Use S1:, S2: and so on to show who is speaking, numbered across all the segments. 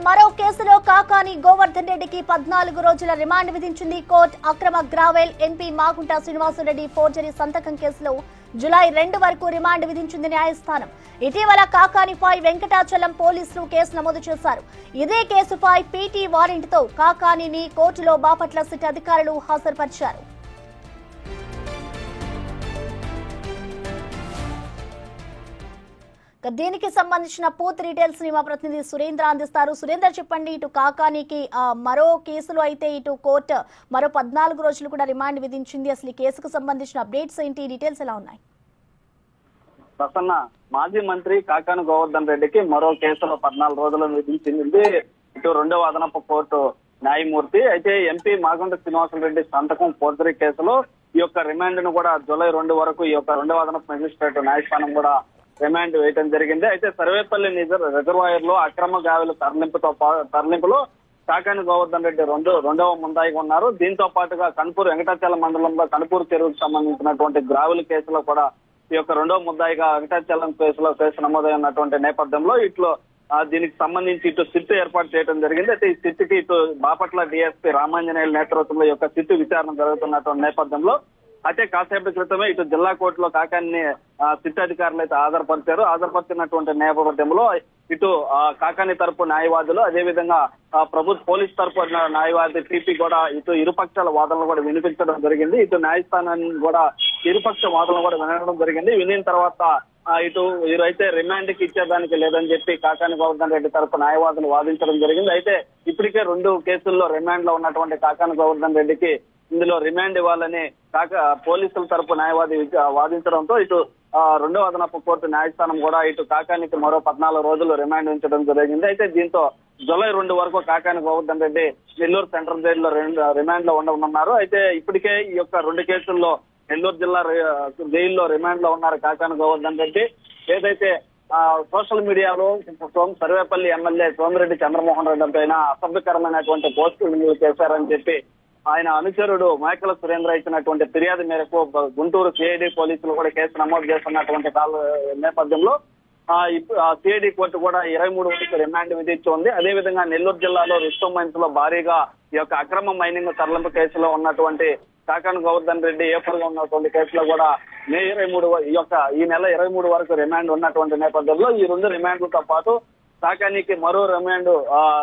S1: మరో కేసులో కాకాని గోవర్ధన్ రెడ్డికి 14 రోజుల రిమాండ్ విధించింది కోర్టు. అక్రమ gravel MP Magunta Srinivasa Reddy forgery సంతకం కేసులో జూలై 2 వరకు రిమాండ్ విధించింది న్యాయస్థానం. ఇటీవల కాకానిపై వెంకటాచలం పోలీసులు కేసు నమోదు చేశారు. ఇదే కేసుపై పీటీ వారెంట్తో కాకానిని కోర్టులో బాపట్ల సిట్ అధికారులు హాజరుపరిచారు. దీనికి సంబంధించిన పూర్తి డీటెయిల్స్ ని మా ప్రతినిధి సురేంద్ర అందిస్తారు. సురేంద్ర, చెప్పండి, ఇటు కాకానికి మరో కేసులో అయితే ఇటు కోర్టు మరో 14 రోజులు కూడా రిమాండ్ విధించింది. అసలు ఈ కేసుకు సంబంధించిన అప్డేట్స్ ఏంటి, డీటెయిల్స్ ఎలా ఉన్నాయి?
S2: ప్రసన్న, మాజీ మంత్రి కాకాని గోవర్ధన్ రెడ్డికి మరో కేసులో 14 రోజులను విధించింది ఇటు రెండవ అదనపు కోర్టు న్యాయమూర్తి. అయితే ఎంపీ మాగుంట శ్రీనివాసరెడ్డి సంతకం ఫోర్జరీ కేసులో ఈ యొక్క రిమాండ్ ను కూడా జూలై 2 వరకు ఈ యొక్క రెండవ అదనపు మెజిస్ట్రేట్ న్యాయస్థానం కూడా రిమాండ్ వేయడం జరిగింది. అయితే సర్వేపల్లి రిజర్వాయర్ లో అక్రమ గావిల తరలింపులో కాకాని గోవర్ధన్ రెడ్డి రెండవ ముందాయిగా ఉన్నారు. దీంతో పాటుగా కనుపూరు వెంకటాచలం మండలంలో కనుపూరు చెరువుకు సంబంధించినటువంటి గ్రావుల కేసులో కూడా ఈ యొక్క రెండవ ముద్దాయిగా వెంకటాచలం కేసు నమోదైనటువంటి నేపథ్యంలో ఇట్లో దీనికి సంబంధించి ఇటు సిట్ ఏర్పాటు చేయడం జరిగింది. అయితే ఈ సిట్ కి ఇటు బాపట్ల డిఎస్పీ రామాంజనేయుల నేతృత్వంలో ఈ యొక్క సిట్ విచారణ జరుగుతున్నటువంటి నేపథ్యంలో అయితే కాసేపటి క్రితమే ఇటు జిల్లా కోర్టులో కాకాని సిట్ అధికారులు అయితే హాజరుపరిచినటువంటి నేపథ్యంలో ఇటు కాకాని తరపు న్యాయవాదులు, అదేవిధంగా పోలీస్ తరపు న్యాయవాది పీపీ కూడా ఇటు ఇరుపక్షాల వాదనలు కూడా వినిపించడం జరిగింది. ఇటు న్యాయస్థానాన్ని కూడా ఇరుపక్ష వాదనలు కూడా వినడం జరిగింది. వినిన తర్వాత ఇటు వీరైతే రిమాండ్ కి ఇచ్చేదానికి లేదని చెప్పి కాకాని గోవర్ధన్ రెడ్డి తరపు న్యాయవాదులు వాదించడం జరిగింది. అయితే ఇప్పటికే 2 కేసుల్లో రిమాండ్ లో ఉన్నటువంటి కాకాని గోవర్ధన్ రెడ్డికి ఇందులో రిమాండ్ ఇవ్వాలని పోలీసుల తరపు న్యాయవాది వాదించడంతో ఇటు రెండవ అదనపు కోర్టు న్యాయస్థానం కూడా ఇటు కాకానికి మరో 14 రోజులు రిమాండ్ ఉంచడం జరిగింది. అయితే దీంతో జూలై 2 వరకు కాకాని గోవర్ధన్ రెడ్డి నెల్లూరు సెంట్రల్ జైల్లో రిమాండ్ లో ఉండనున్నారు. అయితే ఇప్పటికే ఈ యొక్క 2 కేసుల్లో నెల్లూరు జిల్లా జైల్లో రిమాండ్ లో ఉన్నారు కాకాని గోవర్ధన్ రెడ్డి. ఏదైతే సోషల్ మీడియాలో సర్వేపల్లి ఎమ్మెల్యే సోమిరెడ్డి చంద్రమోహన్ రెడ్డి పైన అసభ్యకరమైనటువంటి పోస్టులు చేశారని చెప్పి ఆయన అనుచరుడు మేకల సురేంద్ర ఇచ్చినటువంటి ఫిర్యాదు మేరకు గుంటూరు సిఐడి పోలీసులు కూడా కేసు నమోదు చేస్తున్నటువంటి నేపథ్యంలో సిఐడి కోర్టు కూడా 23 వరకు రిమాండ్ విధించింది. అదేవిధంగా నెల్లూరు జిల్లాలో రిస్టమ్ మైన్స్ లో భారీగా ఈ యొక్క అక్రమ మైనింగ్ తరలింపు కేసులో ఉన్నటువంటి కాకాని గోవర్ధన్ రెడ్డి ఏపర్గా ఉన్నటువంటి కేసులో కూడా ఈ నెల 23 వరకు రిమాండ్ ఉన్నటువంటి నేపథ్యంలో ఈ 2 రిమాండ్లతో పాటు కాకానికి మరో రిమాండ్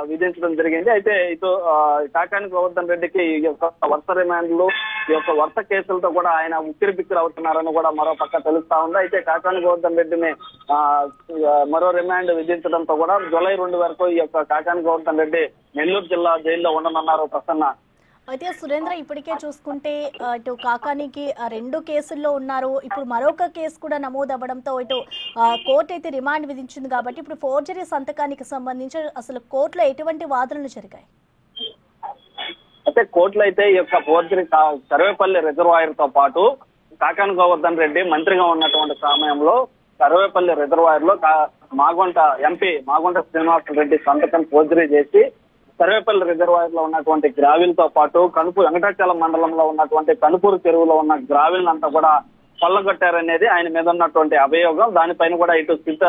S2: విధించడం జరిగింది. అయితే ఇటు కాకాని గోవర్ధన్ రెడ్డికి ఈ యొక్క వరుస రిమాండ్లు, ఈ యొక్క వరుస కేసులతో కూడా ఆయన ఉక్కిరి బిక్కిరి అవుతున్నారని కూడా మరో పక్క తెలుస్తా ఉంది. అయితే కాకాని గోవర్ధన్ రెడ్డిని మరో రిమాండ్ విధించడంతో కూడా జూలై 2 వరకు ఈ యొక్క కాకాని గోవర్ధన్ రెడ్డి నెల్లూరు జిల్లా జైల్లో ఉండనున్నారు. ప్రసన్న,
S1: అయితే సురేంద్ర, ఇప్పటికే చూసుకుంటే ఇటు కాకానికి 2 కేసుల్లో ఉన్నారు. ఇప్పుడు మరొక కేసు కూడా నమోదు అవ్వడంతో ఇటు కోర్టు అయితే రిమాండ్ విధించింది. కాబట్టి ఇప్పుడు ఫోర్జరీ సంతకానికి సంబంధించి అసలు కోర్టులో ఎటువంటి వాదనలు జరిగాయి?
S2: అయితే కోర్టులో అయితే ఈ యొక్క ఫోర్జరీ సర్వేపల్లి రిజర్వాయర్ తో పాటు కాకాని గోవర్ధన్ రెడ్డి మంత్రిగా ఉన్నటువంటి సమయంలో సర్వేపల్లి రిజర్వాయర్ లో ఎంపీ మాగుంట శ్రీనివాసరెడ్డి సంతకం ఫోర్జరీ చేసి సర్వేపల్లి రిజర్వాయర్ లో ఉన్నటువంటి గ్రావిల్ తో పాటు కనుపూరు వెంకటాచలం మండలంలో ఉన్నటువంటి కనుపూరు చెరువులో ఉన్న గ్రావిల్ అంతా కూడా కొల్లగొట్టారనేది ఆయన మీద ఉన్నటువంటి అభియోగం. దానిపైన కూడా ఇటు సిట్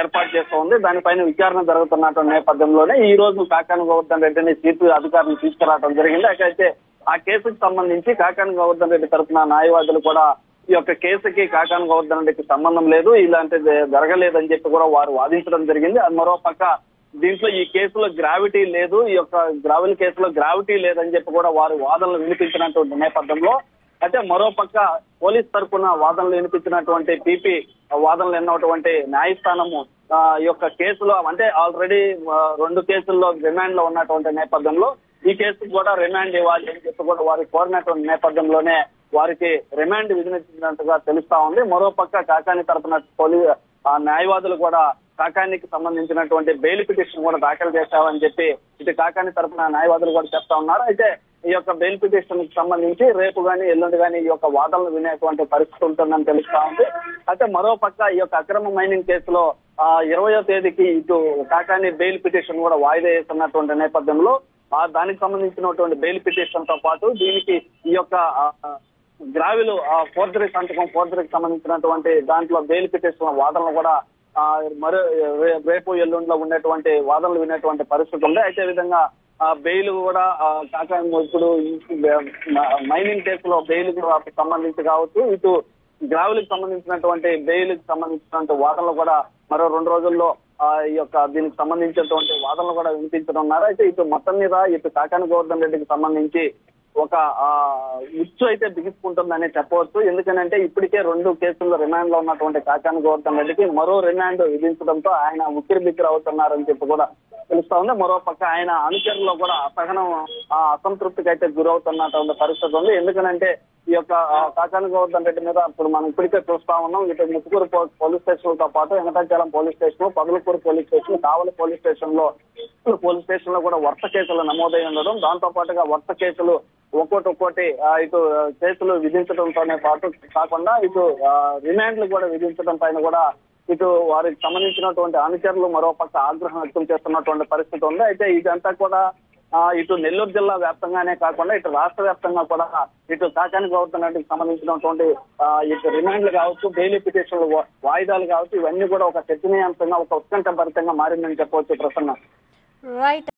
S2: ఏర్పాటు చేస్తూ ఉంది. దానిపైన విచారణ జరుగుతున్నటువంటి నేపథ్యంలోనే ఈ రోజు కాకాని గోవర్ధన్ రెడ్డిని సిట్ అధికారులు తీసుకురావడం జరిగింది. అయితే ఆ కేసుకు సంబంధించి కాకాని గోవర్ధన్ రెడ్డి తరఫున న్యాయవాదులు కూడా ఈ యొక్క కేసుకి కాకాని గోవర్ధన్ రెడ్డికి సంబంధం లేదు, ఇలాంటిది జరగలేదని చెప్పి కూడా వారు వాదించడం జరిగింది. మరో పక్క దీంట్లో ఈ కేసులో గ్రావిటీ లేదు, ఈ యొక్క గ్రావెల్ కేసులో గ్రావిటీ లేదని చెప్పి కూడా వారు వాదనలు వినిపించినటువంటి నేపథ్యంలో అయితే మరో పక్క పోలీస్ తరఫున వాదనలు వినిపించినటువంటి పీపీ వాదనలు ఎన్నటువంటి న్యాయస్థానము ఈ యొక్క కేసులో అంటే ఆల్రెడీ 2 కేసుల్లో రిమాండ్ లో ఉన్నటువంటి నేపథ్యంలో ఈ కేసుకు కూడా రిమాండ్ ఇవ్వాలి అని చెప్పి కూడా వారు కోరినటువంటి నేపథ్యంలోనే వారికి రిమాండ్ విధించినట్టుగా తెలుస్తా ఉంది. మరో పక్క కాకాని తరఫున న్యాయవాదులు కూడా కాకానికి సంబంధించినటువంటి బెయిల్ పిటిషన్ కూడా దాఖలు చేశామని చెప్పి ఇటు కాకాని తరఫున న్యాయవాదులు కూడా చెప్తా ఉన్నారు. అయితే ఈ యొక్క బెయిల్ పిటిషన్ కి సంబంధించి రేపు గానీ ఎల్లుండి గానీ ఈ యొక్క వాదనలు వినేటువంటి పరిస్థితి ఉంటుందని తెలుస్తా ఉంది. అయితే మరో పక్క ఈ యొక్క అక్రమ మైనింగ్ కేసులో 20వ తేదీకి ఇటు కాకాని బెయిల్ పిటిషన్ కూడా వాయిదా వేస్తున్నటువంటి నేపథ్యంలో దానికి సంబంధించినటువంటి బెయిల్ పిటిషన్ తో పాటు దీనికి ఈ యొక్క గ్రావిల్ ఫోర్జరీ సంతకం ఫోర్జరీకి సంబంధించినటువంటి దాంట్లో బెయిల్ పిటిషన్ వాదనలు కూడా మరో రేపు ఎల్లుండిలో ఉండేటువంటి వాదనలు వినేటువంటి పరిస్థితి ఉంది. అయితే విధంగా బెయిల్ కూడా ఇప్పుడు మైనింగ్ కేసులో బెయిల్ సంబంధించి కావచ్చు, ఇటు గ్రావెల్ కి సంబంధించినటువంటి బెయిల్ కి సంబంధించినటువంటి వాదనలు కూడా మరో 2 రోజుల్లో ఈ యొక్క దీనికి సంబంధించినటువంటి వాదనలు కూడా వినిపించనున్నారు. అయితే ఇటు మొత్తం మీద ఇటు కాకాని గోవర్ధన్ రెడ్డికి సంబంధించి ఒక ఉచ్చు అయితే బిగుసుకుంటుందనే చెప్పవచ్చు. ఎందుకనంటే ఇప్పటికే 2 కేసుల్లో రిమాండ్ లో ఉన్నటువంటి కాకాని గోవర్ధన్ రెడ్డికి మరో రిమాండ్ విధించడంతో ఆయన ఉక్కిరి బిక్కిరి అవుతున్నారని చెప్పి కూడా తెలుస్తా ఉంది. మరో పక్క ఆయన అనుచరుల్లో కూడా అసహనం అసంతృప్తికి అయితే గురవుతున్నటువంటి పరిస్థితి ఉంది. ఎందుకనంటే ఈ యొక్క కాకాని గోవర్ధన్ రెడ్డి మీద ఇప్పుడు మనం ఇప్పటికే చూస్తా ఉన్నాం. ఇటు ముత్తుకూరు పోలీస్ స్టేషన్ తో పాటు Venkatachalam police station, Pagalakuru police station, Kavali police station లో కూడా వరుస కేసులు నమోదై ఉండడం, దాంతో పాటుగా వరుస కేసులు ఒక్కోటి ఇటు కేసులు విధించడంతోనే పాటు కాకుండా ఇటు రిమాండ్లు కూడా విధించడం పైన కూడా ఇటు వారికి సంబంధించినటువంటి అనుచరులు మరో పక్క ఆగ్రహం వ్యక్తం చేస్తున్నటువంటి పరిస్థితి ఉంది. అయితే ఇదంతా కూడా ఇటు నెల్లూరు జిల్లా వ్యాప్తంగానే కాకుండా ఇటు రాష్ట్ర వ్యాప్తంగా కూడా ఇటు కాకాని గోవర్ధన్ రెడ్డికి సంబంధించినటువంటి ఇటు రిమాండ్లు కావచ్చు, బెయిల్ పిటిషన్లు వాయిదాలు కావచ్చు, ఇవన్నీ కూడా ఒక చర్చనీయాంశంగా, ఒక ఉత్కంఠభరితంగా మారిందని చెప్పవచ్చు ప్రసన్న.
S1: రైట్.